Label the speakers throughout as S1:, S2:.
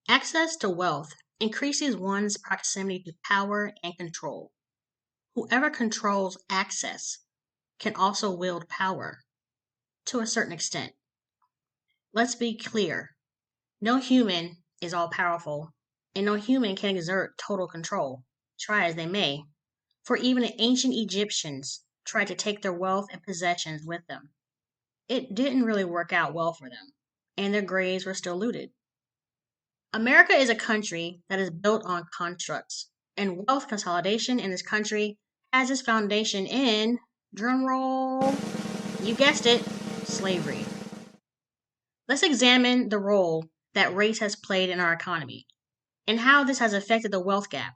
S1: Access to wealth increases one's proximity to power and control. Whoever controls access can also wield power to a certain extent. Let's be clear. No human is all powerful, and no human can exert total control, try as they may, for even the ancient Egyptians tried to take their wealth and possessions with them. It didn't really work out well for them, and their graves were still looted. America is a country that is built on constructs, and wealth consolidation in this country has its foundation in, drumroll, you guessed it, slavery. Let's examine the role that race has played in our economy and how this has affected the wealth gap.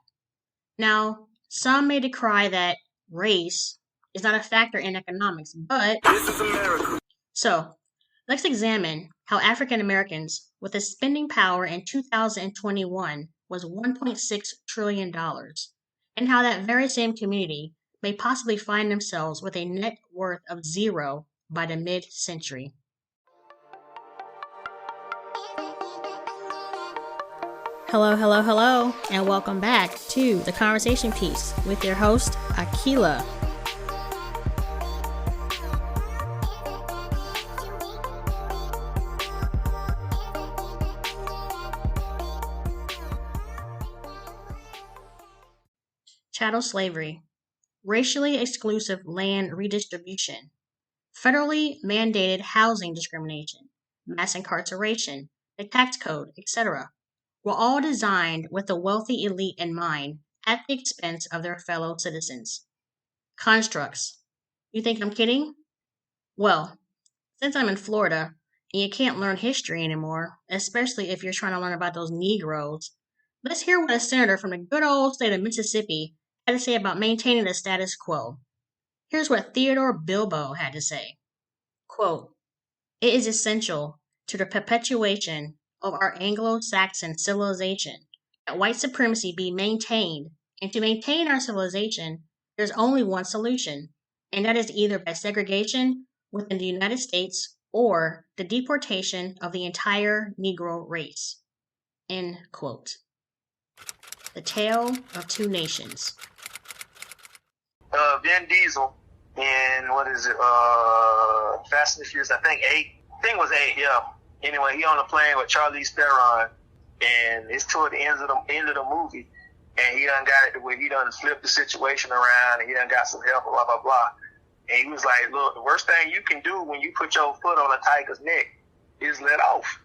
S1: Now, some may decry that race is not a factor in economics, but
S2: This is America.
S1: so let's examine how African Americans with a spending power in 2021 was $1.6 trillion, and how that very same community may possibly find themselves with a net worth of zero by the mid-century. Hello, and welcome back to The Conversation Piece with your host, Akila. Chattel slavery, racially exclusive land redistribution, federally mandated housing discrimination, mass incarceration, the tax code, etc. were all designed with the wealthy elite in mind at the expense of their fellow citizens. Constructs. You think I'm kidding? Well, since I'm in Florida and you can't learn history anymore, especially if you're trying to learn about those Negroes, let's hear what a senator from the good old state of Mississippi had to say about maintaining the status quo. Here's what Theodore Bilbo had to say. Quote, "It is essential to the perpetuation of our Anglo-Saxon civilization that white supremacy be maintained, and to maintain our civilization, there's only one solution, and that is either by segregation within the United States or the deportation of the entire Negro race." End quote. The Tale of Two Nations.
S3: Vin Diesel in Fast and the Furious, I think 8. I think it was 8, yeah. Anyway, he on a plane with Charlize Theron, and it's toward the end of the movie, and he done got it to where he done flipped the situation around, and he done got some help, blah, blah, blah. And he was like, look, the worst thing you can do when you put your foot on a tiger's neck is let off.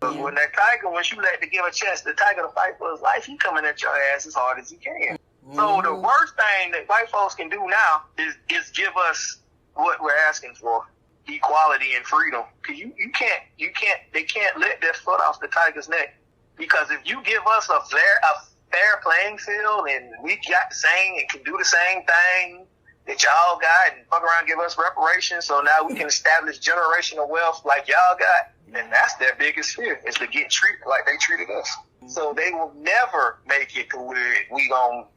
S3: But when that tiger, once you let it give a chance, the tiger to fight for his life, he coming at your ass as hard as he can. So the worst thing that white folks can do now is give us what we're asking for. Equality and freedom. Cause they can't let their foot off the tiger's neck. Because if you give us a fair playing field and we got the same and can do the same thing that y'all got and fuck around and give us reparations so now we can establish generational wealth like y'all got, then that's their biggest fear, is to get treated like they treated us. So they will never make it to where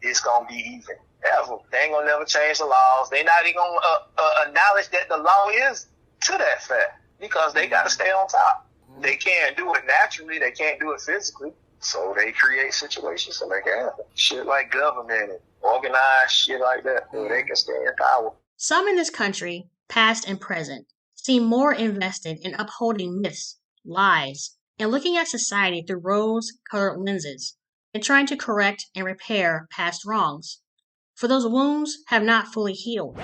S3: it's gonna be even. Ever. They ain't gonna never change the laws. They not even gonna acknowledge that the law is to that fact, because they gotta stay on top. They can't do it naturally. They can't do it physically. So they create situations to make it happen. Shit like government and organized shit like that, where they can stay in power.
S1: Some in this country, past and present, seem more invested in upholding myths, lies, and looking at society through rose-colored lenses and trying to correct and repair past wrongs. For those wounds have not fully healed.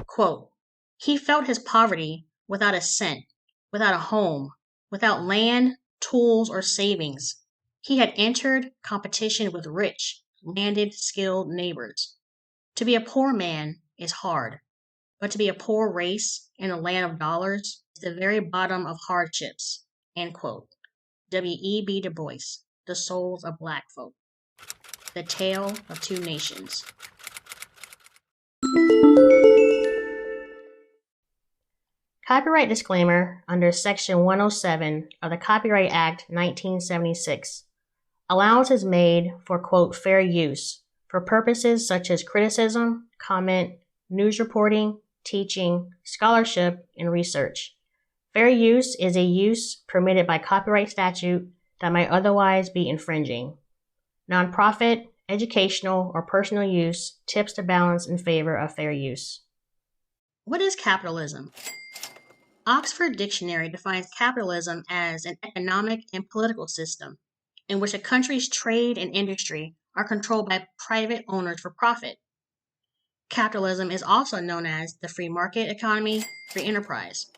S1: Quote, "He felt his poverty without a cent, without a home, without land, tools, or savings. He had entered competition with rich, landed, skilled neighbors. To be a poor man is hard, but to be a poor race in a land of dollars is the very bottom of hardships." End quote. W.E.B. Du Bois, The Souls of Black Folk. The Tale of Two Nations. Copyright disclaimer under Section 107 of the Copyright Act 1976. Allowance is made for, quote, fair use for purposes such as criticism, comment, news reporting, teaching, scholarship, and research. Fair use is a use permitted by copyright statute that might otherwise be infringing. Nonprofit, educational, or personal use tips the balance in favor of fair use. What is capitalism? Oxford Dictionary defines capitalism as an economic and political system in which a country's trade and industry are controlled by private owners for profit. Capitalism is also known as the free market economy, free enterprise.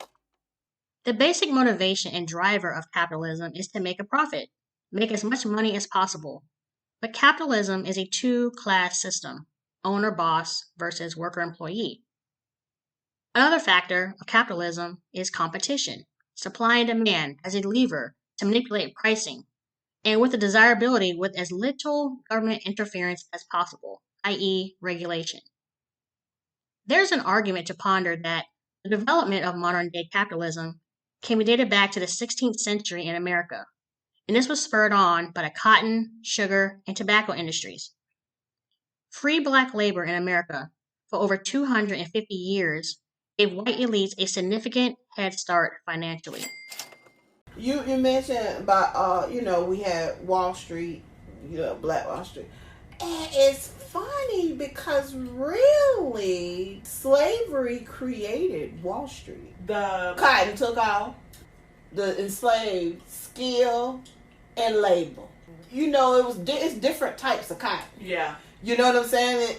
S1: The basic motivation and driver of capitalism is to make a profit, make as much money as possible. But capitalism is a two-class system, owner-boss versus worker-employee. Another factor of capitalism is competition, supply and demand as a lever to manipulate pricing, and with the desirability with as little government interference as possible, i.e., regulation. There's an argument to ponder that the development of modern-day capitalism can be dated back to the 16th century in America, and this was spurred on by the cotton, sugar, and tobacco industries. Free black labor in America for over 250 years gave white elites a significant head start financially.
S2: You mentioned about we had Wall Street, Black Wall Street. And it's funny because really slavery created Wall Street. The cotton took off, the enslaved skill and labor. It's different types of cotton. Yeah. You know what I'm saying?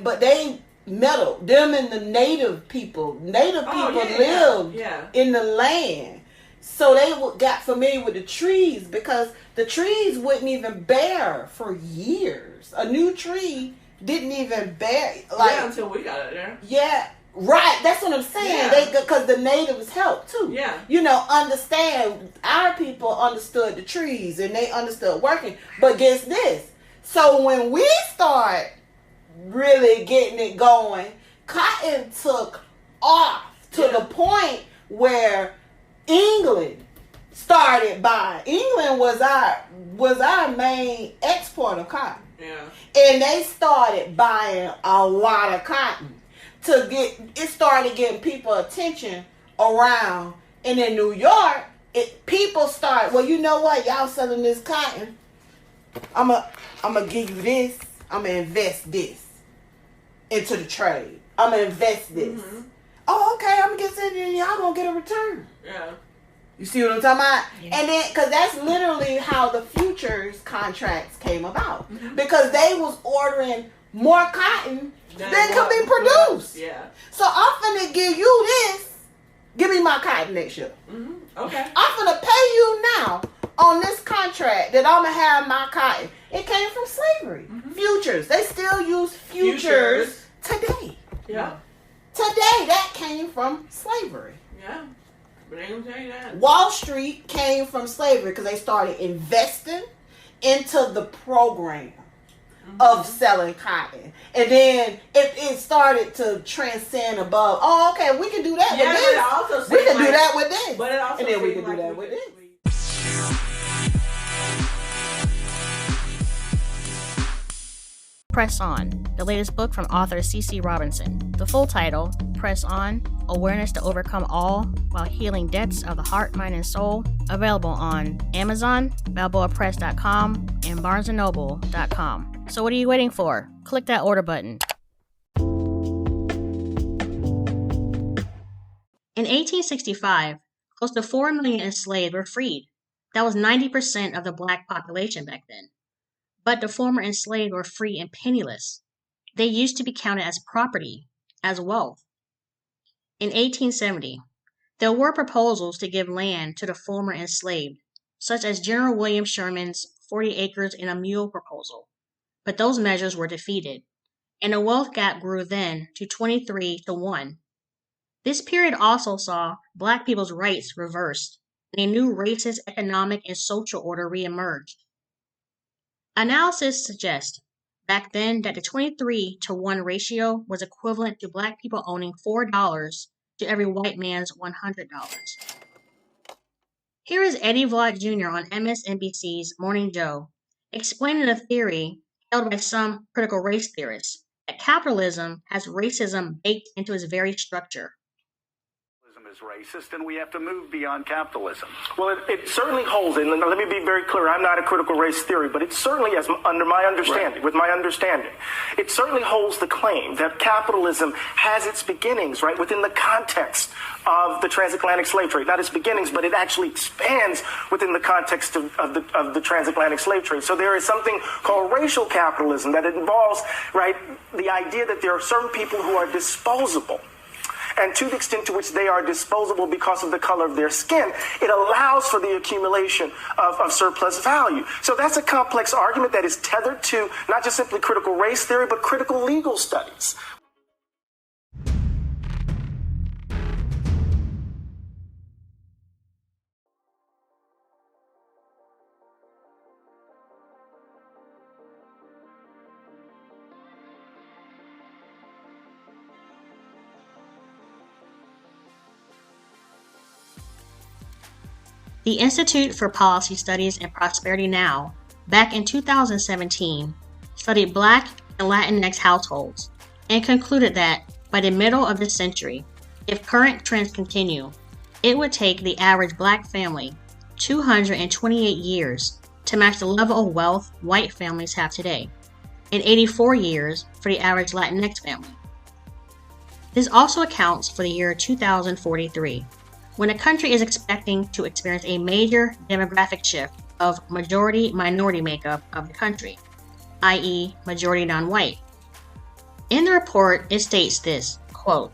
S2: But they meddled. Them and the native people. Native people lived in the land. So they got familiar with the trees because the trees wouldn't even bear for years. A new tree didn't even bear.
S4: Until we got it there.
S2: Yeah, right. That's what I'm saying. Because the natives helped too. Yeah. Understand. Our people understood the trees and they understood working. But guess this. So when we start really getting it going, cotton took off to the point where England started buying. England was our main export of cotton. Yeah. And they started buying a lot of cotton it started getting people attention around. And in New York, people start, well, you know what? Y'all selling this cotton. I'm gonna give you this. I'm gonna invest this into the trade. I'm gonna invest this. Mm-hmm. Oh, okay, I'm gonna get this and y'all gonna get a return. Yeah. You see what I'm talking about? Yeah. And then, because that's literally how the futures contracts came about. Mm-hmm. Because they was ordering more cotton than could be produced. Yeah. So I'm finna give you this. Give me my cotton next year. Mm-hmm. Okay. I'm finna pay you now on this contract that I'm gonna have my cotton. It came from slavery. Mm-hmm. Futures. They still use futures today. Yeah. Today, that came from slavery. Yeah. But ain't gonna tell you that. Wall Street came from slavery because they started investing into the program of selling cotton. And then it started to transcend above. Oh, okay, we can do that with this. But it also we can do that with this. But it also and then we can do that with this.
S1: Press On, the latest book from author C.C. Robinson. The full title, Press On, Awareness to Overcome All While Healing Debts of the Heart, Mind, and Soul, available on Amazon, BalboaPress.com, and BarnesandNoble.com. So what are you waiting for? Click that order button. In 1865, close to 4 million enslaved were freed. That was 90% of the black population back then. But the former enslaved were free and penniless. They used to be counted as property, as wealth. In 1870, there were proposals to give land to the former enslaved, such as General William Sherman's 40 acres and a mule proposal. But those measures were defeated, and the wealth gap grew then to 23-1. This period also saw black people's rights reversed, and a new racist economic and social order reemerged. Analysis suggests back then that the 23-1 ratio was equivalent to black people owning $4 to every white man's $100. Here is Eddie Vlad Jr. on MSNBC's Morning Joe explaining a theory held by some critical race theorists that capitalism has racism baked into its very structure.
S5: is racist and we have to move beyond capitalism.
S6: Well, it certainly holds, and let me be very clear, I'm not a critical race theory, but it certainly, as under my understanding, with my understanding, it certainly holds the claim that capitalism has its beginnings, right, within the context of the transatlantic slave trade. Not its beginnings, but it actually expands within the context of the transatlantic slave trade. So there is something called racial capitalism that involves, right, the idea that there are certain people who are disposable. And to the extent to which they are disposable because of the color of their skin, it allows for the accumulation of surplus value. So that's a complex argument that is tethered to not just simply critical race theory, but critical legal studies.
S1: The Institute for Policy Studies and Prosperity Now, back in 2017, studied Black and Latinx households and concluded that by the middle of this century, if current trends continue, it would take the average Black family 228 years to match the level of wealth white families have today, and 84 years for the average Latinx family. This also accounts for the year 2043. When a country is expecting to experience a major demographic shift of majority-minority makeup of the country, i.e. majority non-white. In the report, it states this, quote,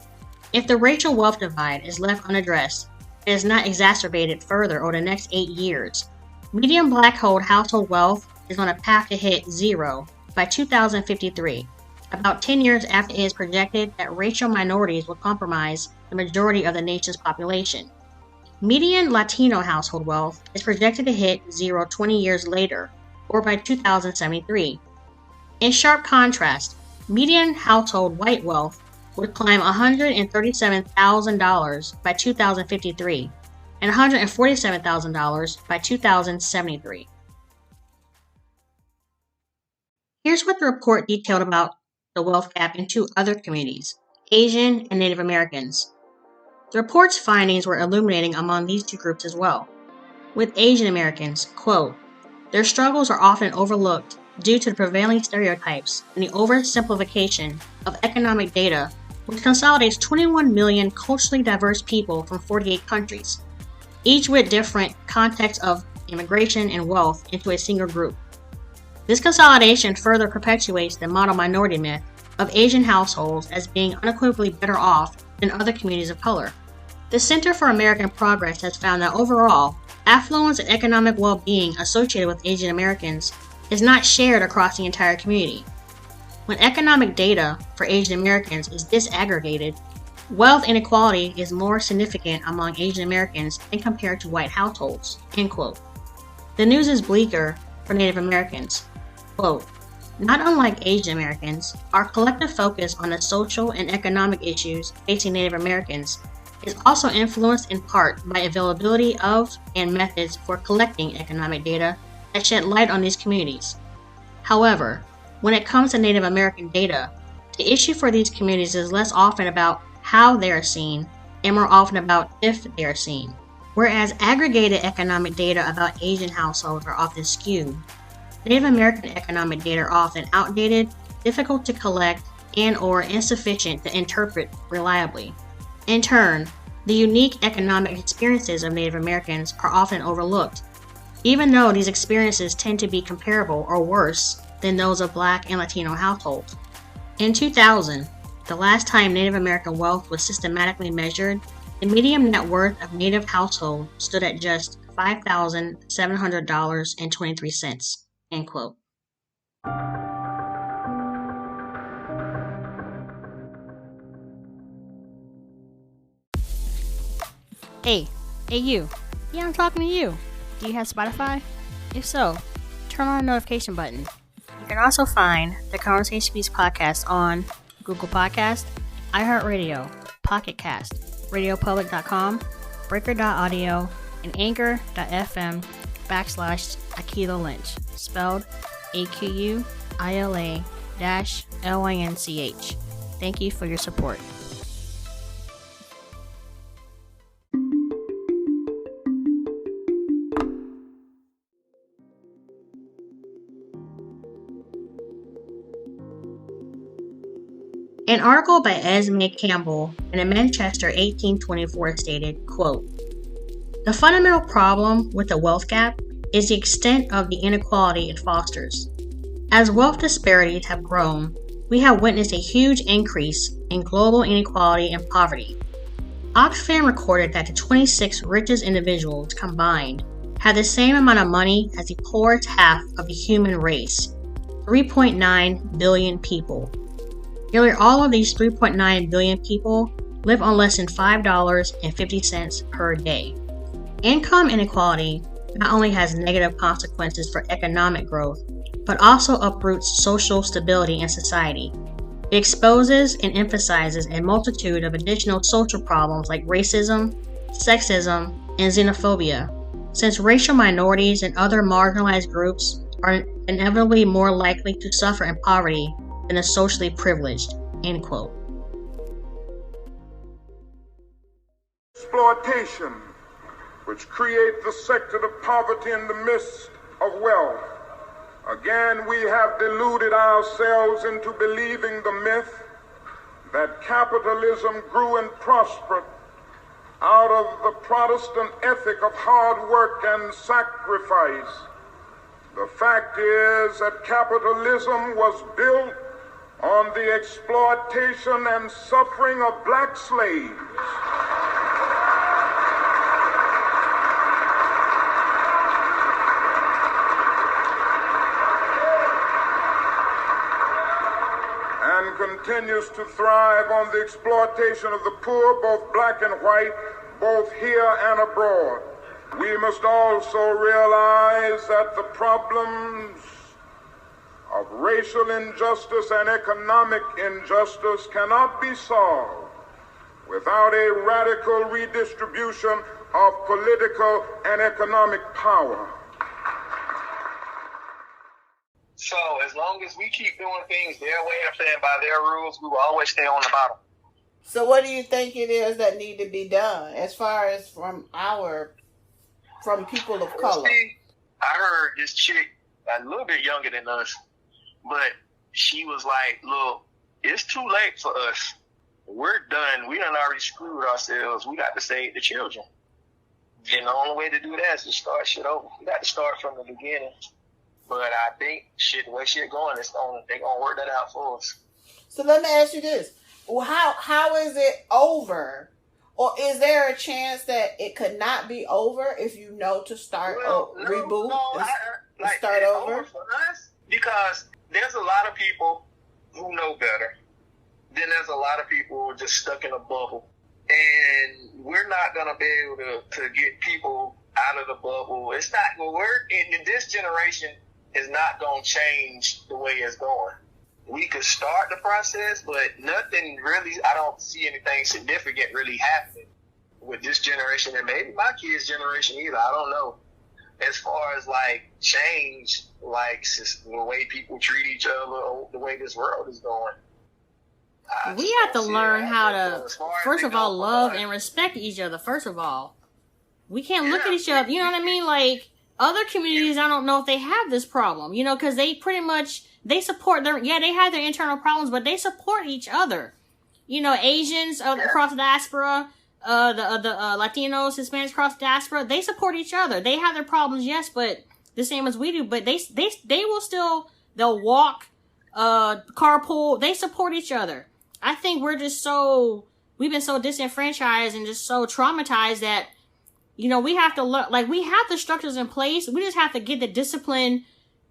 S1: "If the racial wealth divide is left unaddressed and is not exacerbated further over the next 8 years, median Black household wealth is on a path to hit zero by 2053, about 10 years after it is projected that racial minorities will comprise the majority of the nation's population. Median Latino household wealth is projected to hit zero 20 years later, or by 2073. In sharp contrast, median household white wealth would climb $137,000 by 2053 and $147,000 by 2073. Here's what the report detailed about the wealth gap in two other communities, Asian and Native Americans. The report's findings were illuminating among these two groups as well. With Asian Americans, quote, "Their struggles are often overlooked due to the prevailing stereotypes and the oversimplification of economic data, which consolidates 21 million culturally diverse people from 48 countries, each with different contexts of immigration and wealth into a single group. This consolidation further perpetuates the model minority myth of Asian households as being unequivocally better off than other communities of color. The Center for American Progress has found that overall, affluence and economic well-being associated with Asian Americans is not shared across the entire community. When economic data for Asian Americans is disaggregated, wealth inequality is more significant among Asian Americans than compared to white households." End quote. The news is bleaker for Native Americans. Quote, "Not unlike Asian Americans, our collective focus on the social and economic issues facing Native Americans is also influenced in part by availability of and methods for collecting economic data that shed light on these communities. However, when it comes to Native American data, the issue for these communities is less often about how they are seen and more often about if they are seen. Whereas aggregated economic data about Asian households are often skewed, Native American economic data are often outdated, difficult to collect, and or insufficient to interpret reliably. In turn, the unique economic experiences of Native Americans are often overlooked, even though these experiences tend to be comparable or worse than those of Black and Latino households. In 2000, the last time Native American wealth was systematically measured, the median net worth of Native household stood at just $5,700.23. End quote. Hey you. Yeah, I'm talking to you. Do you have Spotify? If so, turn on the notification button. You can also find the Conversation Piece podcast on Google Podcast, iHeartRadio, Pocket Cast, RadioPublic.com, Breaker.audio, and Anchor.fm/Akila Lynch, spelled AQUILA-LYNCH. Thank you for your support. An article by Esme Campbell in the Manchester 1824 stated, quote, "The fundamental problem with the wealth gap is the extent of the inequality it fosters. As wealth disparities have grown, we have witnessed a huge increase in global inequality and poverty. Oxfam recorded that the 26 richest individuals combined had the same amount of money as the poorest half of the human race, 3.9 billion people. Nearly all of these 3.9 billion people live on less than $5.50 per day. Income inequality not only has negative consequences for economic growth, but also uproots social stability in society. It exposes and emphasizes a multitude of additional social problems like racism, sexism, and xenophobia, since racial minorities and other marginalized groups are inevitably more likely to suffer in poverty than the socially privileged." End quote.
S7: Exploitation, which creates the sector of poverty in the midst of wealth. Again, we have deluded ourselves into believing the myth that capitalism grew and prospered out of the Protestant ethic of hard work and sacrifice. The fact is that capitalism was built on the exploitation and suffering of black slaves. And continues to thrive on the exploitation of the poor, both black and white, both here and abroad. We must also realize that the problems of racial injustice and economic injustice cannot be solved without a radical redistribution of political and economic power.
S3: So as long as we keep doing things their way and playing by their rules, we will always stay on the bottom.
S2: So what do you think it is that need to be done as far as from people of color?
S3: See, I heard this chick a little bit younger than us, but she was like, look, it's too late for us. We're done. We done already screwed ourselves. We got to save the children. And the only way to do that is to start shit over. We got to start from the beginning. But I think the way shit going, they're going to work that out for us.
S2: So let me ask you this. Well, how is it over? Or is there a chance that it could not be over if you know to start reboot and start over?
S3: For us, because there's a lot of people who know better. Then there's a lot of people who are just stuck in a bubble. And we're not going to be able to get people out of the bubble. It's not going to work. And this generation is not going to change the way it's going. We could start the process, but nothing really, I don't see anything significant really happening with this generation, and maybe my kids' generation either. I don't know. As far as like change, like the way people treat each other, the way this world is going.
S1: We have to learn how to, first of all, love and respect each other, first of all. We can't look at each other, you know what I mean? Like, other communities, I don't know if they have this problem, you know, because they pretty much, they support they have their internal problems, but they support each other. You know, Asians across the diaspora, the Latinos, Hispanics across the diaspora, they support each other. They have their problems, yes, but the same as we do, but they will still, they'll walk, carpool, they support each other. I think we've been so disenfranchised and just so traumatized that, you know, we have to look, like, we have the structures in place. We just have to get the discipline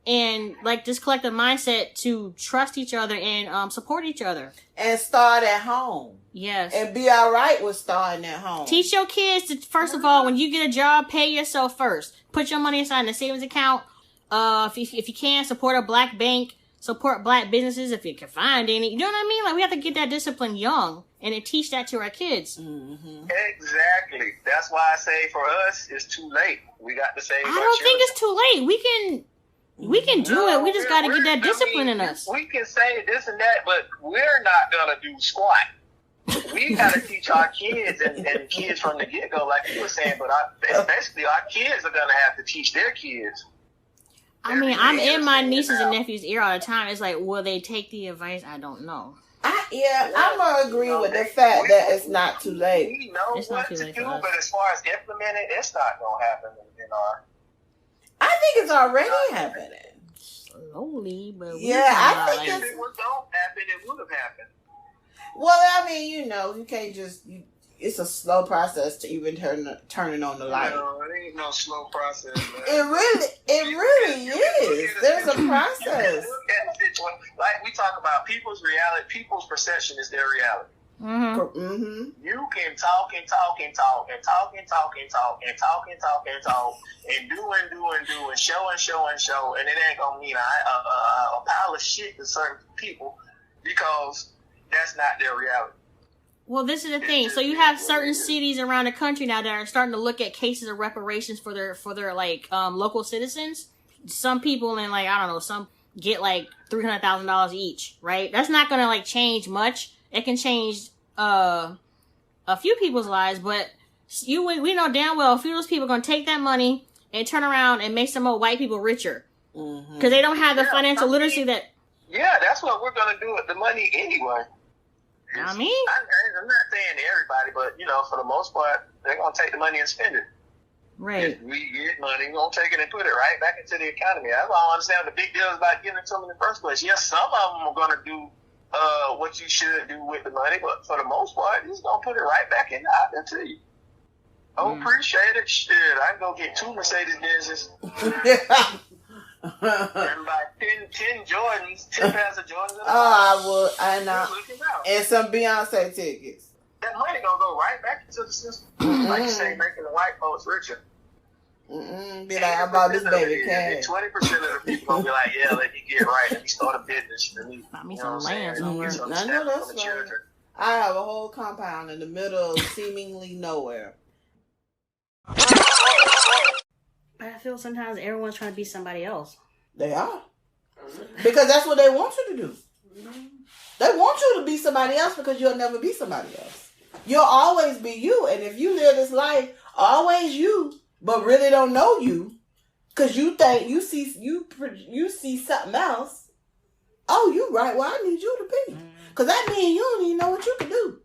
S1: and, like, this collective mindset to trust each other and support each other.
S2: And start at home.
S1: Yes.
S2: And be all right with starting at home.
S1: Teach your kids to, first of all, when you get a job, pay yourself first. Put your money aside in a savings account. If you can, support a black bank. Support black businesses if you can find any. You know what I mean? Like, we have to get that discipline young and then teach that to our kids.
S3: Mm-hmm. Exactly. That's why I say for us, it's too late. We got to save our children.
S1: I don't think it's too late. We can do it. We just got to get that discipline in us.
S3: We can say this and that, but we're not going to do squat. We got to teach our kids and kids from the get-go, like you were saying, but especially our kids are going to have to teach their kids.
S1: I mean, I'm in my nieces and nephews' ear all the time. It's like, will they take the advice? I don't know.
S2: I'm gonna agree with the fact that it's not too late.
S3: We know what to do, but as far as implementing, it's not gonna happen in our.
S2: I think it's already happening.
S1: Slowly, but
S2: I think
S3: if it don't happen, it would have happened.
S2: Well, I mean, you can't just. It's a slow process to even turning on the light.
S3: No, it ain't no slow process, man.
S2: It really is. There's a process.
S3: Like we talk about people's reality, people's perception is their reality.
S1: Mm-hmm.
S2: Mm-hmm.
S3: You can talk and talk and talk and talk and talk and talk and talk and talk and talk and do and show and show and show, and it ain't gonna mean a pile of shit to certain people because that's not their reality.
S1: Well, this is the thing. So you have certain cities around the country now that are starting to look at cases of reparations for their like local citizens. Some people in like, I don't know, some get like $300,000 each, right? That's not gonna like change much. It can change a few people's lives, but we know damn well a few of those people are gonna take that money and turn around and make some old white people richer because they don't have the financial literacy that.
S3: Yeah, that's what we're gonna do with the money anyway.
S1: I mean,
S3: I'm not saying to everybody, but for the most part, they're gonna take the money and spend it.
S1: Right.
S3: If we get money, we're gonna take it and put it right back into the economy. That's why I understand the big deal is about giving it to them in the first place. Yes, some of them are gonna do what you should do with the money, but for the most part, you're just gonna put it right back out there to you. Oh, appreciate it. Shit, I can go get 2 Mercedes Benzes. And buy 10 Jordans, 10 pairs of Jordans.
S2: I would. I know. And some Beyonce tickets.
S3: That money gonna go right back into the system. Like you say, making the white folks richer.
S2: Be like, I bought this baby cash.
S3: 20% of the people gonna be like, yeah, let me get right. Let me start a business.
S1: Buy me some land somewhere.
S2: I know that's right. I have a whole compound in the middle of seemingly nowhere.
S1: But I feel sometimes everyone's trying to be somebody else.
S2: They are. Because that's what they want you to do. They want you to be somebody else because you'll never be somebody else. You'll always be you. And if you live this life, always you, but really don't know you, because you think you see something else. Oh, you right. Well, I need you to be. Because that means you don't even know what you can do.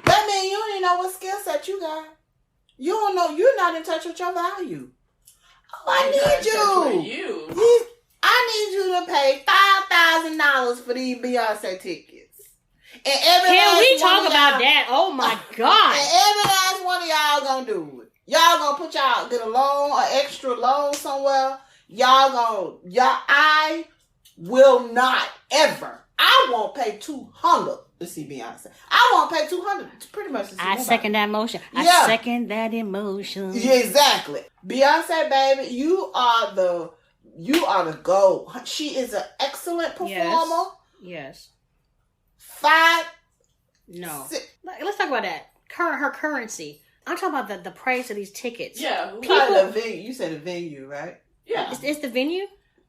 S2: That means you don't even know what skill set you got. You don't know. You're not in touch with your value. Oh, I need you. I need you to pay $5,000 for these Beyonce tickets. And
S1: can we talk about that? Oh my God.
S2: And every last one of y'all gonna do it. Y'all gonna get a loan, an extra loan somewhere. I will not ever. I won't pay $200 to see Beyonce. I won't pay $200 pretty much to see nobody.
S1: Second that motion. I second that emotion.
S2: Yeah, exactly. Beyonce, baby, you are the GOAT. She is an excellent performer.
S1: Yes.
S2: Let's
S1: talk about that. Her currency. I'm talking about the price of these tickets.
S2: Yeah. You said a venue, right?
S4: Yeah.
S1: It's the venue?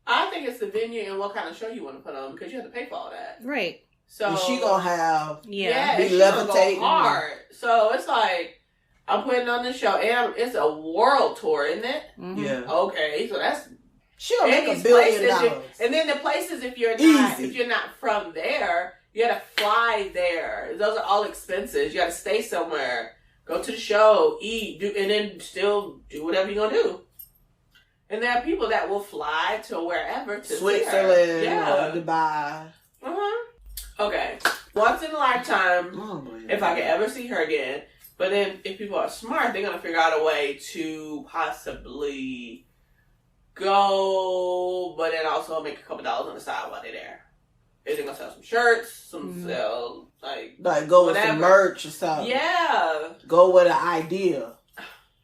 S4: I think it's the venue and what kind of show you want to put on because you have to pay for all that.
S1: Right.
S4: So
S2: and she gonna have
S4: be levitating hard. So it's like I'm putting on this show and it's a world tour, isn't it?
S1: Mm-hmm.
S2: Yeah.
S4: Okay, so that's
S2: she'll make $1 billion.
S4: And then the places if you're not from there, you gotta fly there. Those are all expenses. You gotta stay somewhere, go to the show, eat, and then still do whatever you're gonna do. And there are people that will fly to wherever to
S2: Switzerland, or Dubai.
S4: Okay. Once in a lifetime, if I could ever see her again. But then if people are smart, they're going to figure out a way to possibly go, but then also make a couple dollars on the side while they're there. If they're going to sell some shirts, sell, like
S2: go
S4: whatever.
S2: with some merch or something.
S4: Yeah.
S2: Go with an idea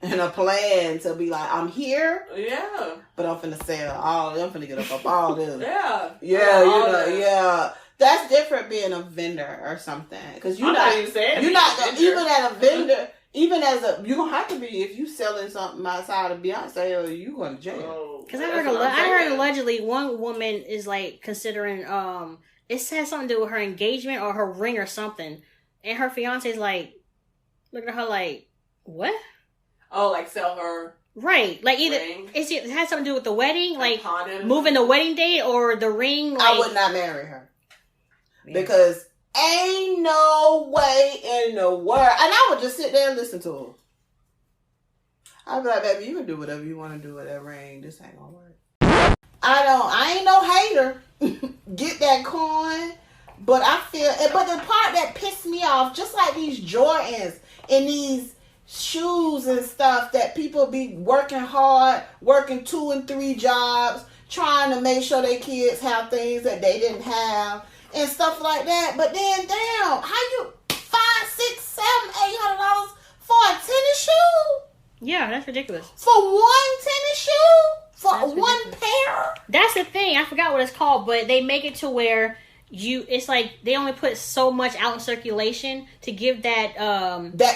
S2: and a plan to be like, I'm here.
S4: Yeah.
S2: But I'm finna sell I'm finna get up all this.
S4: Yeah.
S2: Yeah, yeah. That's different being a vendor or something. Because you're not even at a vendor, you don't have to be if you selling something outside of Beyonce or you going to jail.
S1: Because I heard allegedly one woman is like considering, it says something to do with her engagement or her ring or something. And her fiance is like, looking at her like, what?
S4: Oh, like sell her.
S1: Right, like either it has something to do with the wedding, like moving the wedding date or the ring. Like,
S2: I would not marry her because Ain't no way in the world. And I would just sit there and listen to her. I'd be like, baby, you can do whatever you want to do, whatever. This ain't gonna work. I ain't no hater. Get that coin. But but the part that pissed me off, just like these Jordans and these shoes and stuff, that people be working hard, working 2 and 3 jobs, trying to make sure their kids have things that they didn't have and stuff like that. But then, damn, how you $500, $600, $700, $800 for a tennis shoe?
S1: Yeah, that's ridiculous.
S2: For one tennis shoe? For one pair?
S1: That's the thing. I forgot what it's called, but they make it to where it's like they only put so much out in circulation to give that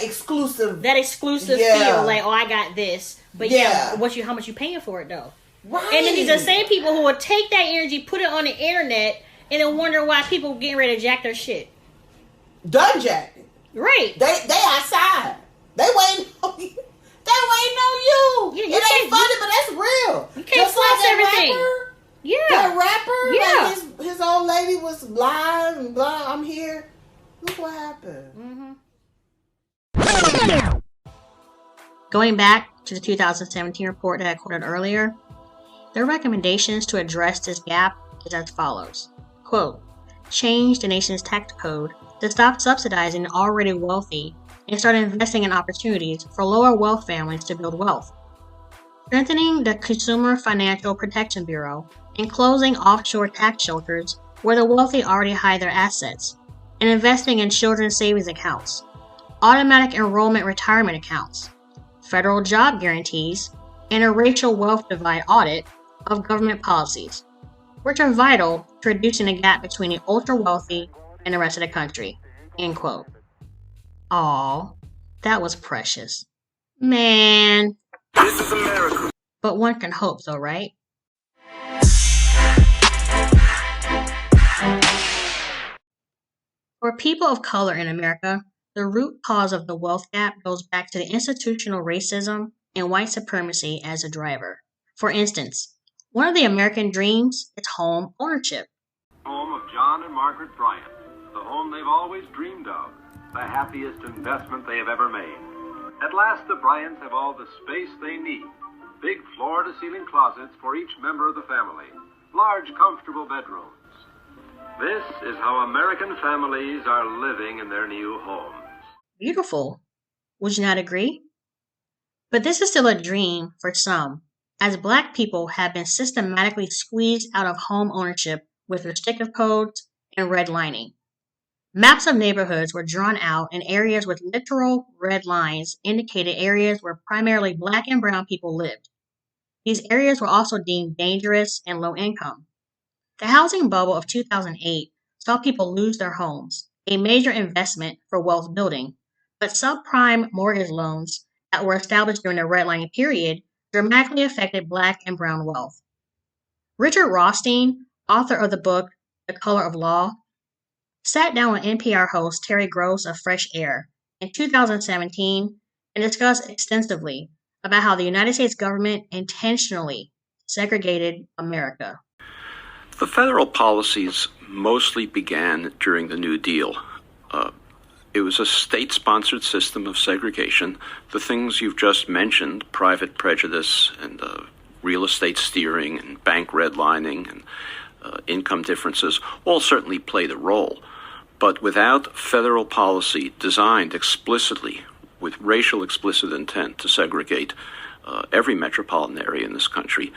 S2: exclusive
S1: feel. Like, oh, I got this. But how much you paying for it though?
S2: Right.
S1: And then these are the same people who would take that energy, put it on the internet, and then wonder why people getting ready to jack their shit.
S2: Done jacking.
S1: Right.
S2: They outside. They waiting on you. They waiting on you.
S1: Yeah,
S2: it ain't funny, but that's real.
S1: You can't flex everything.
S2: Rapper,
S1: yeah.
S2: That rapper.
S1: Yeah.
S2: Like his old lady was live and blah. I'm here. Look what happened.
S1: Mm-hmm. Going back to the 2017 report that I quoted earlier, their recommendations to address this gap is as follows. Quote, change the nation's tax code to stop subsidizing the already wealthy and start investing in opportunities for lower wealth families to build wealth. Strengthening the Consumer Financial Protection Bureau and closing offshore tax shelters where the wealthy already hide their assets, and investing in children's savings accounts, automatic enrollment retirement accounts, federal job guarantees, and a racial wealth divide audit of government policies, which are vital to reducing the gap between the ultra-wealthy and the rest of the country. End quote. Aw, that was precious. Man.
S8: This is America.
S1: But one can hope though, right? For people of color in America, the root cause of the wealth gap goes back to the institutional racism and white supremacy as a driver. For instance, one of the American dreams is home ownership.
S9: Home of John and Margaret Bryant, the home they've always dreamed of, the happiest investment they have ever made. At last, the Bryants have all the space they need. Big floor-to-ceiling closets for each member of the family. Large, comfortable bedrooms. This is how American families are living in their new homes.
S1: Beautiful. Would you not agree? But this is still a dream for some, as Black people have been systematically squeezed out of home ownership with restrictive codes and redlining. Maps of neighborhoods were drawn out, and areas with literal red lines indicated areas where primarily Black and brown people lived. These areas were also deemed dangerous and low income. The housing bubble of 2008 saw people lose their homes, a major investment for wealth building, but subprime mortgage loans that were established during the redlining period dramatically affected Black and brown wealth. Richard Rothstein, author of the book The Color of Law, sat down with NPR host Terry Gross of Fresh Air in 2017 and discussed extensively about how the United States government intentionally segregated America.
S10: The federal policies mostly began during the New Deal. It was a state-sponsored system of segregation. The things you've just mentioned, private prejudice and real estate steering and bank redlining and income differences, all certainly played a role. But without federal policy designed explicitly with racial explicit intent to segregate every metropolitan area in this country,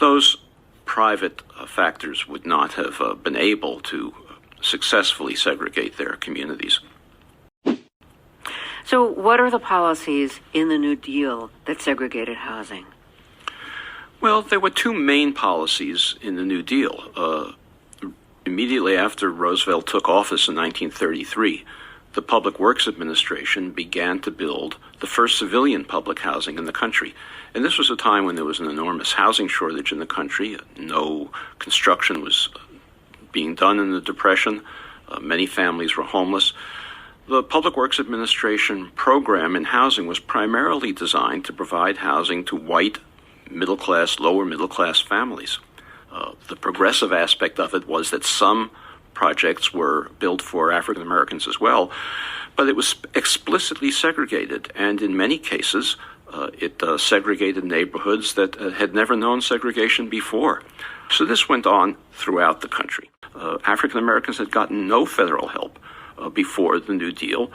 S10: those private factors would not have been able to successfully segregate their communities.
S11: So what are the policies in the New Deal that segregated housing?
S10: Well, there were two main policies in the New Deal. Immediately after Roosevelt took office in 1933, the Public Works Administration began to build the first civilian public housing in the country. And this was a time when there was an enormous housing shortage in the country. No construction was being done in the Depression. Many families were homeless. The Public Works Administration program in housing was primarily designed to provide housing to white, middle-class, lower middle-class families. The progressive aspect of it was that some projects were built for African Americans as well, but it was explicitly segregated, and in many cases, it segregated neighborhoods that had never known segregation before. So this went on throughout the country. African Americans had gotten no federal help before the New Deal.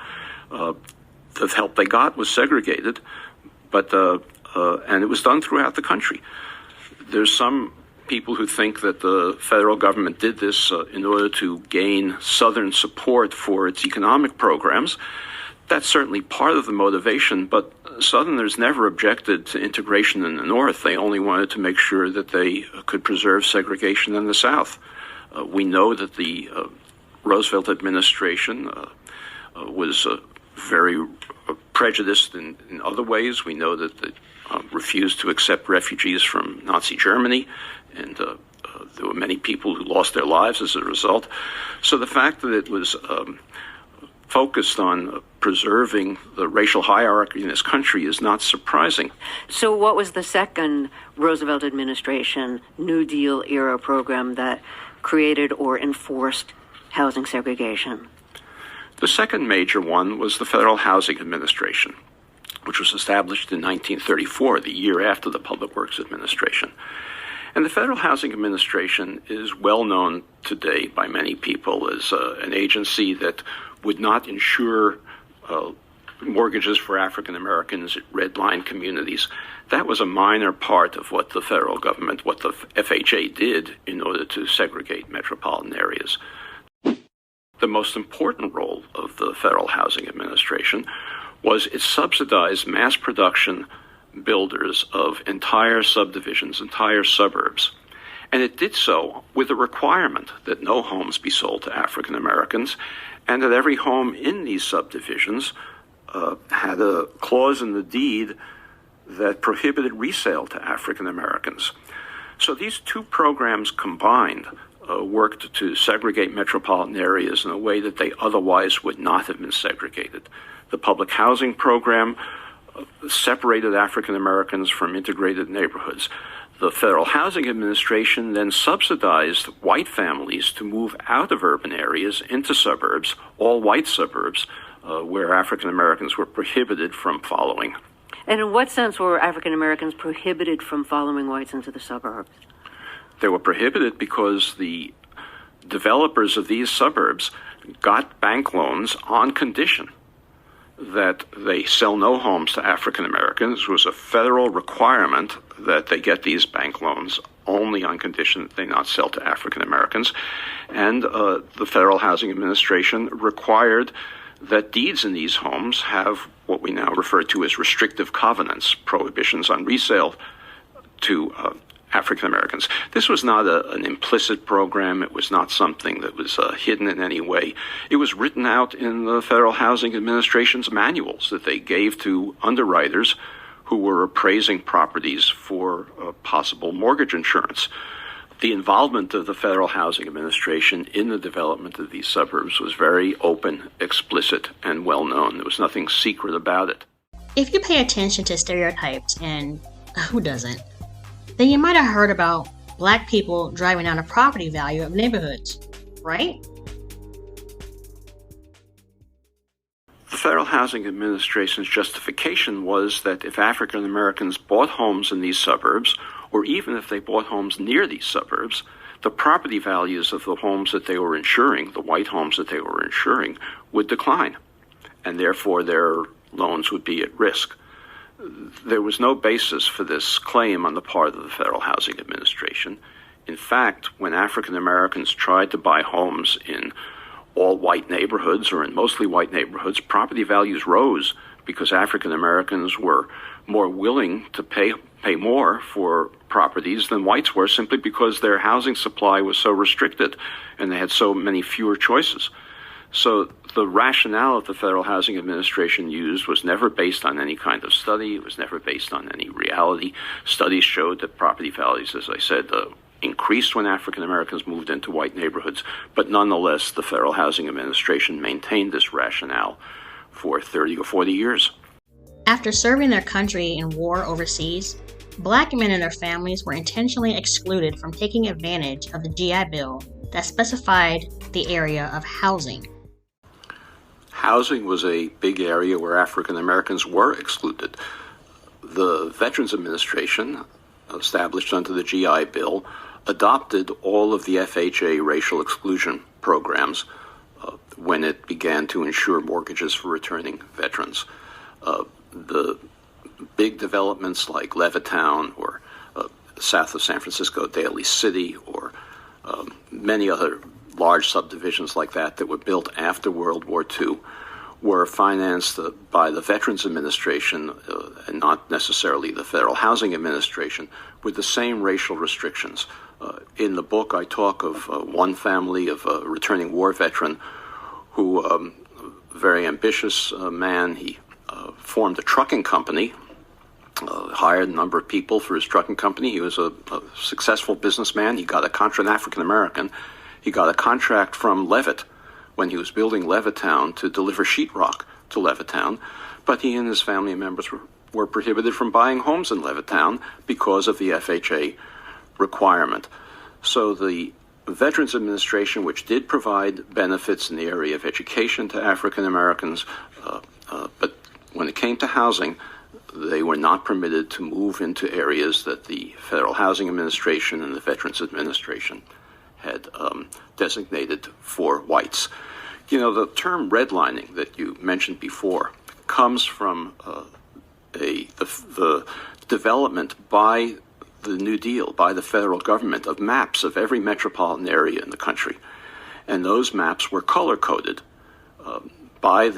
S10: The help they got was segregated, but and it was done throughout the country. There's some people who think that the federal government did this in order to gain Southern support for its economic programs. That's certainly part of the motivation, but Southerners never objected to integration in the North. They only wanted to make sure that they could preserve segregation in the South. We know that the Roosevelt administration was very prejudiced in other ways. We know that they refused to accept refugees from Nazi Germany, and there were many people who lost their lives as a result. So the fact that it was focused on preserving the racial hierarchy in this country is not surprising.
S11: So what was the second Roosevelt administration New Deal era program that created or enforced housing segregation?
S10: The second major one was the Federal Housing Administration, which was established in 1934, the year after the Public Works Administration. And the Federal Housing Administration is well known today by many people as an agency that would not insure mortgages for African Americans at red line communities. That was a minor part of what the federal government, what the FHA did in order to segregate metropolitan areas. The most important role of the Federal Housing Administration was it subsidized mass production builders of entire subdivisions, entire suburbs. And it did so with a requirement that no homes be sold to African Americans, and that every home in these subdivisions had a clause in the deed that prohibited resale to African Americans. So these two programs combined worked to segregate metropolitan areas in a way that they otherwise would not have been segregated. The public housing program separated African Americans from integrated neighborhoods. The Federal Housing Administration then subsidized white families to move out of urban areas into suburbs, all white suburbs, where African Americans were prohibited from following.
S11: And in what sense were African Americans prohibited from following whites into the suburbs?
S10: They were prohibited because the developers of these suburbs got bank loans on condition that they sell no homes to African Americans. It was a federal requirement that they get these bank loans only on condition that they not sell to African Americans. And the Federal Housing Administration required that deeds in these homes have what we now refer to as restrictive covenants, prohibitions on resale to African Americans. This was not an implicit program. It was not something that was hidden in any way. It was written out in the Federal Housing Administration's manuals that they gave to underwriters who were appraising properties for possible mortgage insurance. The involvement of the Federal Housing Administration in the development of these suburbs was very open, explicit, and well known. There was nothing secret about it.
S1: If you pay attention to stereotypes, and who doesn't, then you might have heard about Black people driving down the property value of neighborhoods, right?
S10: The Federal Housing Administration's justification was that if African Americans bought homes in these suburbs, or even if they bought homes near these suburbs, the property values of the homes that they were insuring, the white homes that they were insuring, would decline, and therefore their loans would be at risk. There was no basis for this claim on the part of the Federal Housing Administration. In fact, when African Americans tried to buy homes in all white neighborhoods or in mostly white neighborhoods, property values rose because African Americans were more willing to pay more for properties than whites were, simply because their housing supply was so restricted and they had so many fewer choices. So the rationale that the Federal Housing Administration used was never based on any kind of study. It was never based on any reality. Studies showed that property values, as I said, increased when African Americans moved into white neighborhoods, but nonetheless, the Federal Housing Administration maintained this rationale for 30 or 40 years.
S1: After serving their country in war overseas, Black men and their families were intentionally excluded from taking advantage of the GI Bill that specified the area of housing.
S10: Housing was a big area where African Americans were excluded. The Veterans Administration, established under the GI Bill, adopted all of the FHA racial exclusion programs when it began to insure mortgages for returning veterans. The big developments like Levittown or south of San Francisco, Daly City, or many other large subdivisions like that were built after World War II were financed by the Veterans Administration and not necessarily the Federal Housing Administration with the same racial restrictions. In the book, I talk of one family of a returning war veteran who, very ambitious man, he formed a trucking company, hired a number of people for his trucking company. He was a successful businessman. He got a contract, an African American. He got a contract from Levitt when he was building Levittown to deliver sheetrock to Levittown, but he and his family members were prohibited from buying homes in Levittown because of the FHA requirement. So the Veterans Administration, which did provide benefits in the area of education to African Americans, but when it came to housing, they were not permitted to move into areas that the Federal Housing Administration and the Veterans Administration had designated for whites. You know, the term redlining that you mentioned before comes from the development by the New Deal, by the federal government, of maps of every metropolitan area in the country. And those maps were color-coded by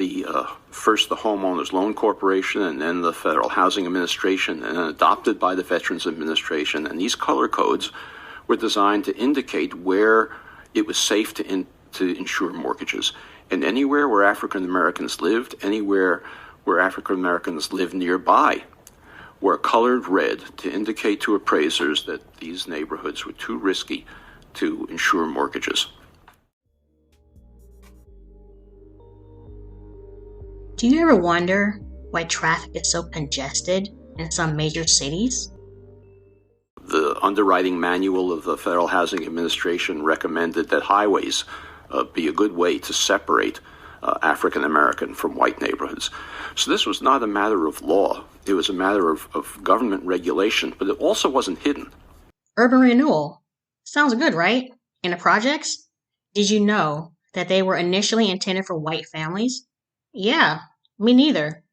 S10: first the Homeowners Loan Corporation and then the Federal Housing Administration and then adopted by the Veterans Administration. And these color codes were designed to indicate where it was safe to insure mortgages. And anywhere where African Americans lived, anywhere where African Americans lived nearby, were colored red to indicate to appraisers that these neighborhoods were too risky to insure mortgages.
S1: Do you ever wonder why traffic is so congested in some major cities?
S10: The underwriting manual of the Federal Housing Administration recommended that highways be a good way to separate African American from white neighborhoods. So this was not a matter of law. It was a matter of government regulation, but it also wasn't hidden.
S1: Urban renewal. Sounds good, right? And the projects? Did you know that they were initially intended for white families? Yeah, me neither.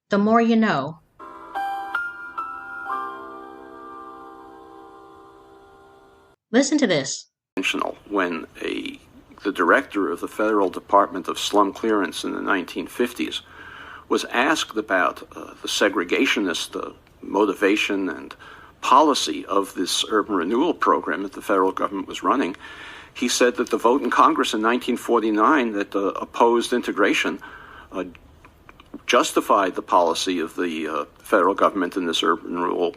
S1: The more you know. Listen to this.
S10: When the director of the Federal Department of Slum Clearance in the 1950s was asked about the segregationist motivation and policy of this urban renewal program that the federal government was running, he said that the vote in Congress in 1949 that opposed integration justified the policy of the federal government in this urban renewal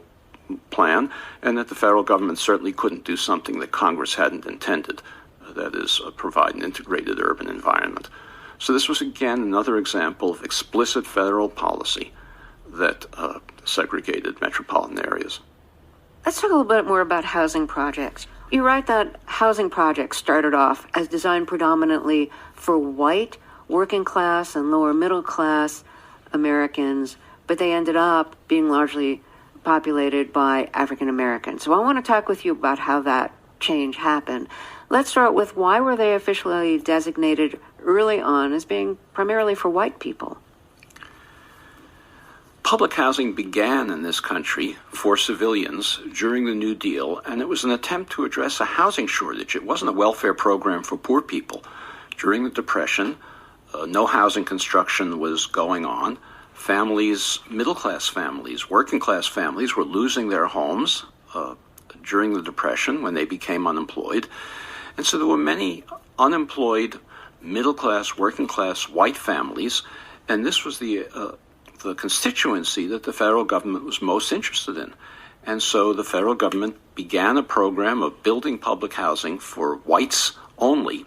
S10: plan, and that the federal government certainly couldn't do something that Congress hadn't intended, that is, provide an integrated urban environment. So this was, again, another example of explicit federal policy that segregated metropolitan areas.
S11: Let's talk a little bit more about housing projects. You write that housing projects started off as designed predominantly for white, working class, and lower middle class Americans, but they ended up being largely populated by African Americans. So I want to talk with you about how that change happened. Let's start with, why were they officially designated early on as being primarily for white people?
S10: Public housing began in this country for civilians during the New Deal, and it was an attempt to address a housing shortage. It wasn't a welfare program for poor people. During the Depression, no housing construction was going on. Families, middle-class families, working-class families were losing their homes during the Depression when they became unemployed. And so there were many unemployed, middle-class, working-class white families, and this was the constituency that the federal government was most interested in. And so the federal government began a program of building public housing for whites only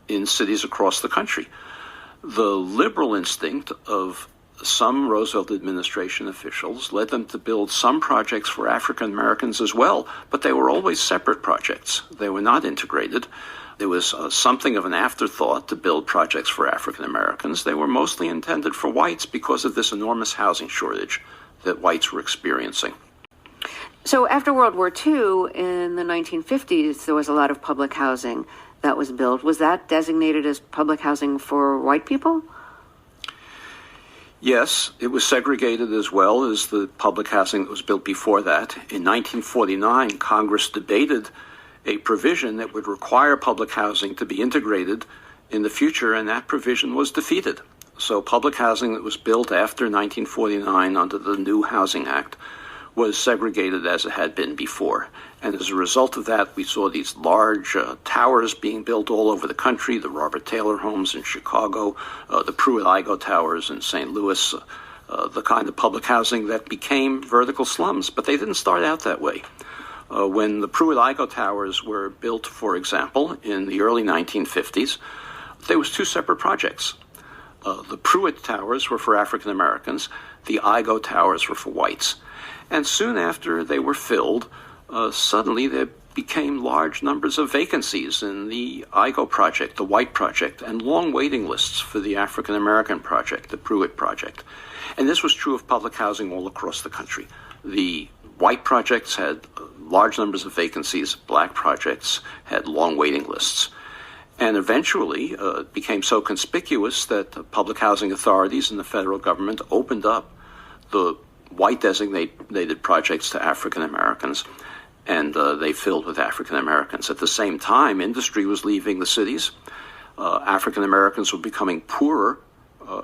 S10: in cities across the country. The liberal instinct of some Roosevelt administration officials led them to build some projects for African Americans as well, but they were always separate projects. They were not integrated. It was something of an afterthought to build projects for African Americans. They were mostly intended for whites because of this enormous housing shortage that whites were experiencing.
S11: So after World War II, in the 1950s, there was a lot of public housing that was built. Was that designated as public housing for white people?
S10: Yes, it was segregated as well as the public housing that was built before that. In 1949, Congress debated a provision that would require public housing to be integrated in the future, and that provision was defeated. So public housing that was built after 1949 under the new Housing Act was segregated as it had been before. And as a result of that, we saw these large towers being built all over the country, the Robert Taylor homes in Chicago, the Pruitt-Igoe towers in St. Louis, the kind of public housing that became vertical slums. But they didn't start out that way. When the Pruitt-Igoe towers were built, for example, in the early 1950s, there was two separate projects. The Pruitt towers were for African Americans. The Igoe towers were for whites. And soon after they were filled, suddenly there became large numbers of vacancies in the Igoe project, the White project, and long waiting lists for the African American project, the Pruitt project. And this was true of public housing all across the country. The White projects had large numbers of vacancies. Black projects had long waiting lists. And eventually it became so conspicuous that public housing authorities and the federal government opened up the white designated projects to African Americans, and they filled with African Americans. At the same time, industry was leaving the cities. African Americans were becoming poorer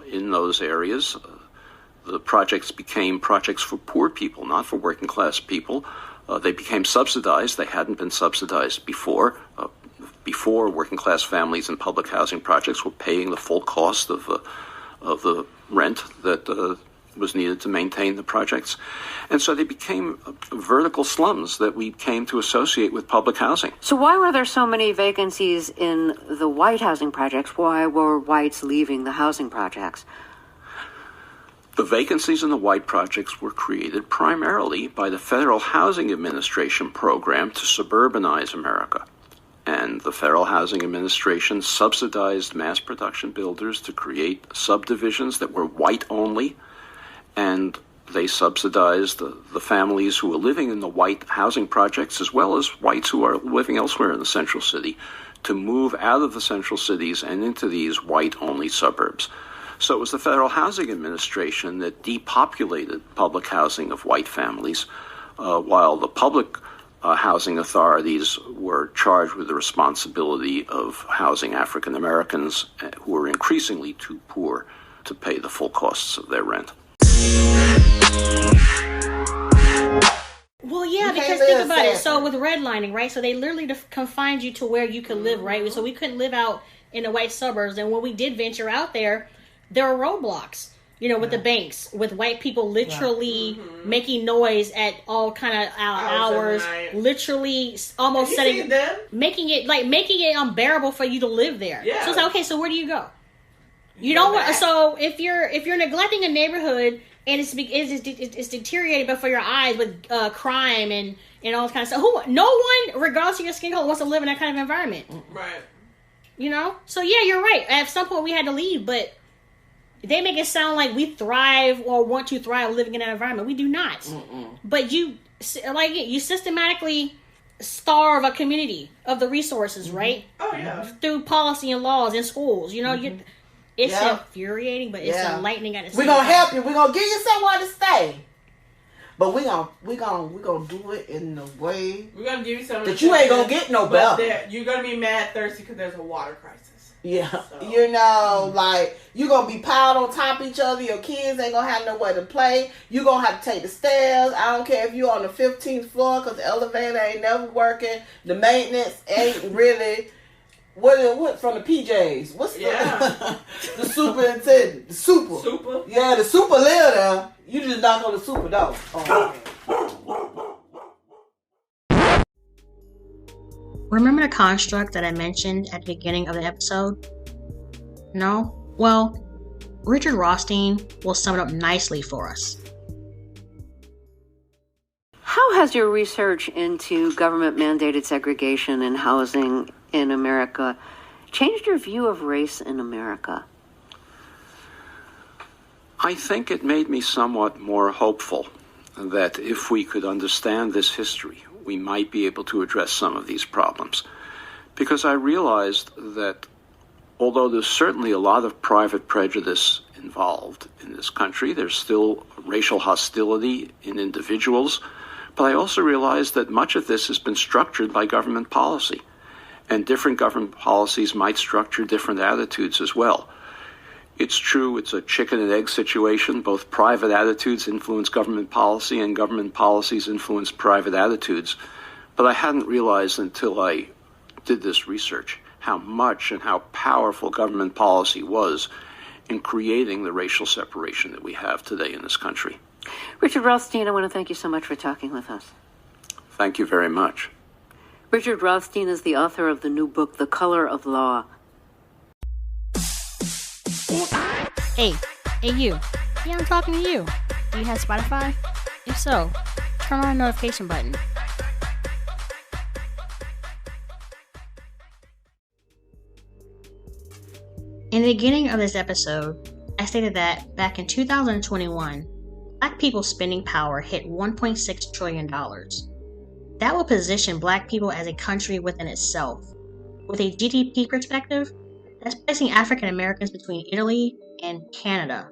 S10: in those areas. The projects became projects for poor people, not for working class people. They became subsidized. They hadn't been subsidized before. Before, working class families in public housing projects were paying the full cost of the rent that was needed to maintain the projects. And so they became vertical slums that we came to associate with public housing.
S11: So why were there so many vacancies in the white housing projects? Why were whites leaving the housing projects?
S10: The vacancies in the white projects were created primarily by the Federal Housing Administration program to suburbanize America. And the Federal Housing Administration subsidized mass production builders to create subdivisions that were white only, and they subsidized the families who were living in the white housing projects, as well as whites who are living elsewhere in the central city, to move out of the central cities and into these white-only suburbs. So it was the Federal Housing Administration that depopulated public housing of white families, while the public housing authorities were charged with the responsibility of housing African Americans who were increasingly too poor to pay the full costs of their rent.
S1: Well, yeah, because think about it. So with redlining, right? So they literally confined you to where you could live, right? So we couldn't live out in the white suburbs. And when we did venture out there were roadblocks, with the banks, with white people literally making noise at all kind of hours, literally almost making it unbearable for you to live there. Yeah. So it's like, okay, so where do you go? You don't want. So if you're neglecting a neighborhood and it's deteriorating before your eyes with crime and all this kind of stuff, no one, regardless of your skin color, wants to live in that kind of environment. Right. So yeah, you're right. At some point we had to leave, but they make it sound like we thrive or want to thrive living in that environment. We do not. But you systematically starve a community of the resources, right? Oh yeah. Through policy and laws in schools, it's infuriating, but it's enlightening at the same time.
S2: We're gonna help you. We're gonna give you somewhere to stay. But we gonna do it in the way
S4: we're gonna give you something
S2: that you ain't gonna get no better.
S4: You're gonna be mad thirsty because there's a water crisis.
S2: Yeah, so. Like you're gonna be piled on top of each other. Your kids ain't gonna have nowhere to play. You're gonna have to take the stairs. I don't care if you're on the 15th floor because the elevator ain't never working. The maintenance ain't really. What from the PJs? What's the superintendent? The super. Yeah, the super live there. You just knock on the super door.
S1: Remember the construct that I mentioned at the beginning of the episode? No? Well, Richard Rothstein will sum it up nicely for us.
S11: How has your research into government-mandated segregation in housing in America changed your view of race in America?
S10: I think it made me somewhat more hopeful that if we could understand this history, we might be able to address some of these problems. Because I realized that although there's certainly a lot of private prejudice involved in this country, there's still racial hostility in individuals, but I also realized that much of this has been structured by government policy, and different government policies might structure different attitudes as well. It's true, it's a chicken and egg situation. Both private attitudes influence government policy, and government policies influence private attitudes. But I hadn't realized until I did this research how much and how powerful government policy was in creating the racial separation that we have today in this country.
S11: Richard Rothstein, I want to thank you so much for talking with us.
S10: Thank you very much.
S11: Richard Rothstein is the author of the new book, The Color of Law.
S1: Hey you. Yeah, I'm talking to you. Do you have Spotify? If so, turn on the notification button. In the beginning of this episode, I stated that back in 2021, Black people's spending power hit $1.6 trillion. That will position Black people as a country within itself. With a GDP perspective, that's placing African Americans between Italy and Canada.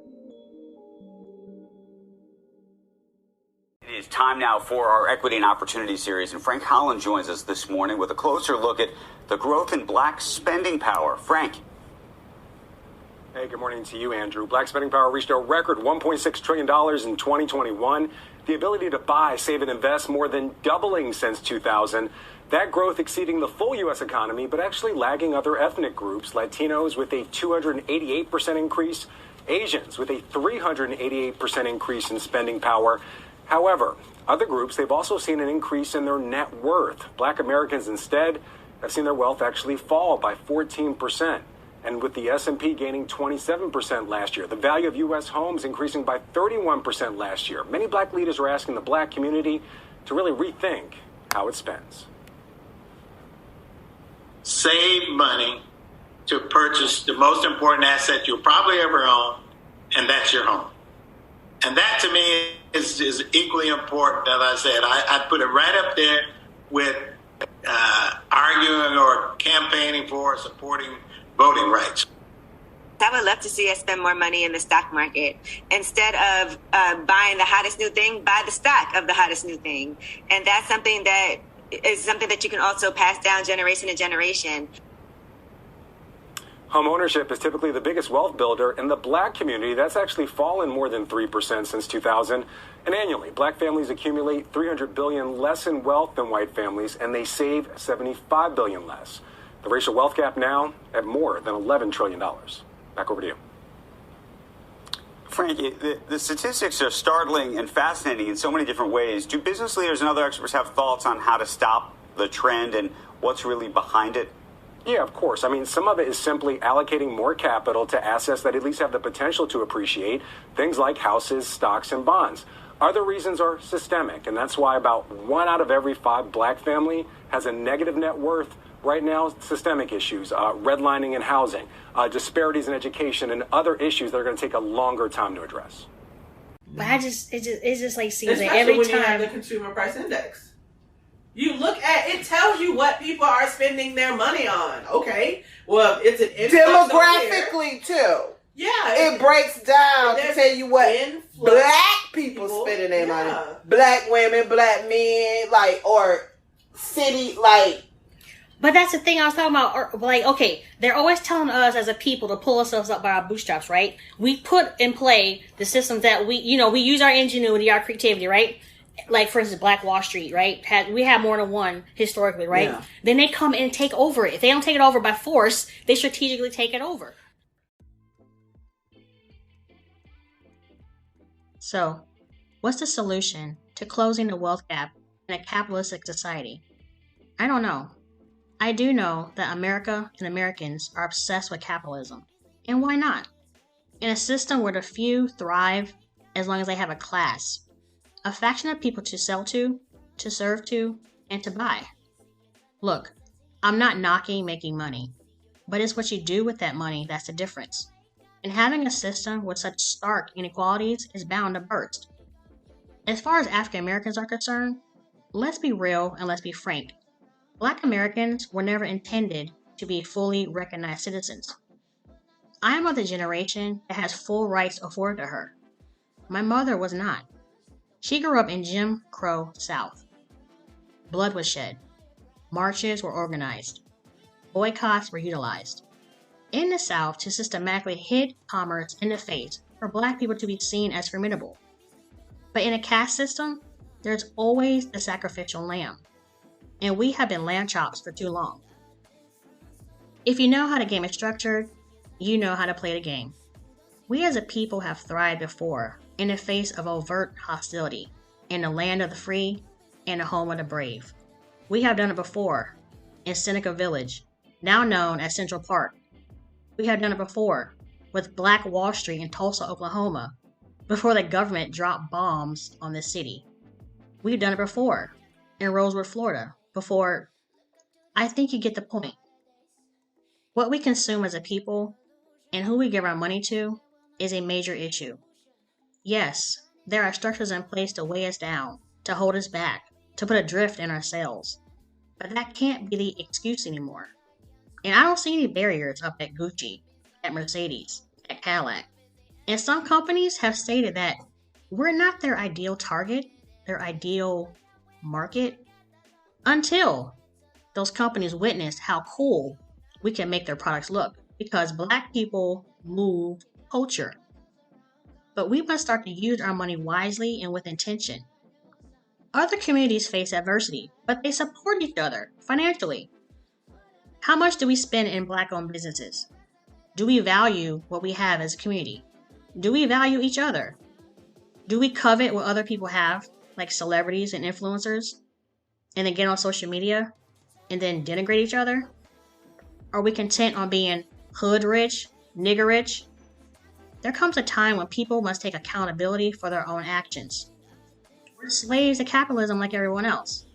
S8: It is time now for our Equity and Opportunity series, and Frank Holland joins us this morning with a closer look at the growth in Black spending power. Frank.
S12: Hey, good morning to you, Andrew. Black spending power reached a record $1.6 trillion in 2021. The ability to buy, save, and invest more than doubling since 2000. That growth exceeding the full U.S. economy, but actually lagging other ethnic groups. Latinos with a 288% increase, Asians with a 388% increase in spending power. However, other groups, they've also seen an increase in their net worth. Black Americans instead have seen their wealth actually fall by 14%. And with the S&P gaining 27% last year, the value of U.S. homes increasing by 31% last year. Many Black leaders are asking the Black community to really rethink how it spends.
S13: Save money to purchase the most important asset you'll probably ever own, and that's your home. And that, to me, is equally important. As I said, I put it right up there with arguing or campaigning for or supporting voting rights.
S14: I would love to see us spend more money in the stock market. Instead of buying the hottest new thing, buy the stock of the hottest new thing. And that's something that is something that you can also pass down generation to generation.
S12: Home ownership is typically the biggest wealth builder in the Black community. That's actually fallen more than 3% since 2000. And annually, Black families accumulate $300 billion less in wealth than white families, and they save $75 billion less. The racial wealth gap now at more than $11 trillion. Back over to you.
S8: Frankie, the statistics are startling and fascinating in so many different ways. Do business leaders and other experts have thoughts on how to stop the trend and what's really behind it?
S12: Yeah, of course. I mean, some of it is simply allocating more capital to assets that at least have the potential to appreciate, things like houses, stocks, and bonds. Other reasons are systemic, and that's why about 1 out of every 5 Black family has a negative net worth. Right now, systemic issues, redlining in housing, disparities in education, and other issues that are going to take a longer time to address.
S1: But it just like seems
S4: especially
S1: like every
S4: when
S1: time
S4: you have the consumer price index. You look at it, tells you what people are spending their money on. Okay, well, it's an
S2: demographically too.
S4: Yeah,
S2: it breaks down to tell you what Black people spending their money. Black women, Black men, or city,
S1: But that's the thing I was talking about. Okay, they're always telling us as a people to pull ourselves up by our bootstraps, right? We put in play the systems that we use our ingenuity, our creativity, right? Like, for instance, Black Wall Street, right? We have more than one historically, right? Yeah. Then they come and take over it. If they don't take it over by force, they strategically take it over. So, what's the solution to closing the wealth gap in a capitalistic society? I don't know. I do know that America and Americans are obsessed with capitalism. And why not? In a system where the few thrive as long as they have a class, a faction of people to sell to serve to, and to buy. Look, I'm not knocking making money, but it's what you do with that money that's the difference. And having a system with such stark inequalities is bound to burst. As far as African Americans are concerned, let's be real and let's be frank. Black Americans were never intended to be fully recognized citizens. I am of the generation that has full rights afforded to her. My mother was not. She grew up in Jim Crow South. Blood was shed. Marches were organized. Boycotts were utilized. In the South, to systematically hit commerce in the face for Black people to be seen as formidable. But in a caste system, there's always the sacrificial lamb. And we have been lamb chops for too long. If you know how the game is structured, you know how to play the game. We as a people have thrived before in the face of overt hostility in the land of the free and the home of the brave. We have done it before in Seneca Village, now known as Central Park. We have done it before with Black Wall Street in Tulsa, Oklahoma, before the government dropped bombs on the city. We've done it before in Rosewood, Florida, before. I think you get the point. What we consume as a people and who we give our money to is a major issue. Yes, there are structures in place to weigh us down, to hold us back, to put adrift in our sails. But that can't be the excuse anymore. And I don't see any barriers up at Gucci, at Mercedes, at Cadillac. And some companies have stated that we're not their ideal target, their ideal market, until those companies witness how cool we can make their products look. Because Black people move culture. But we must start to use our money wisely and with intention. Other communities face adversity, but they support each other financially. How much do we spend in Black-owned businesses? Do we value what we have as a community? Do we value each other? Do we covet what other people have, like celebrities and influencers, and then get on social media and then denigrate each other? Are we content on being hood rich, nigger rich? There comes a time when people must take accountability for their own actions. We're slaves to capitalism like everyone else,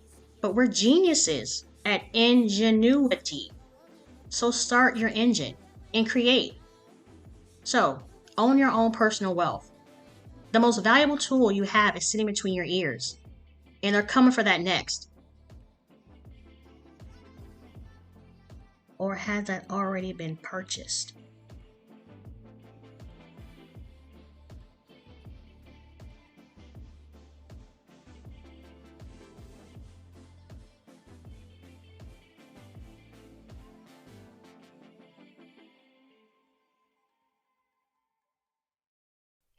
S1: but we're geniuses at ingenuity. So start your engine and create. So, own your own personal wealth. The most valuable tool you have is sitting between your ears, and they're coming for that next. Or has that already been purchased?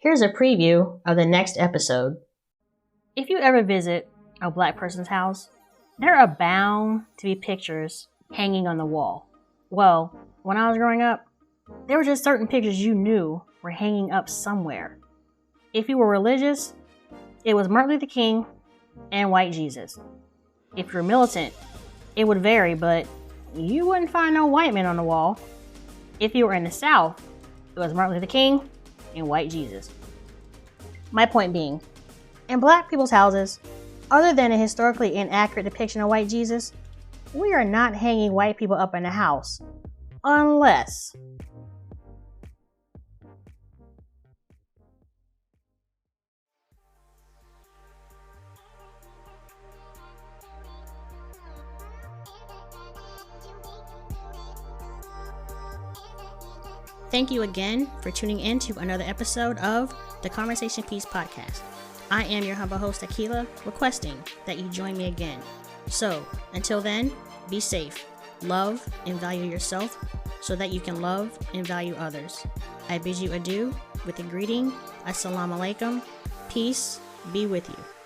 S1: Here's a preview of the next episode. If you ever visit a Black person's house, there are bound to be pictures hanging on the wall. Well, when I was growing up, there were just certain pictures you knew were hanging up somewhere. If you were religious, it was Martin Luther King and white Jesus. If you were militant, it would vary, but you wouldn't find no white men on the wall. If you were in the South, it was Martin Luther King and white Jesus. My point being, in Black people's houses, other than a historically inaccurate depiction of white Jesus, we are not hanging white people up in the house. Unless Thank you again for tuning in to another episode of the Conversation Piece Podcast. I am your humble host, Akila, requesting that you join me again. So, until then, be safe, love, and value yourself so that you can love and value others. I bid you adieu with the greeting, Assalamu alaikum, peace be with you.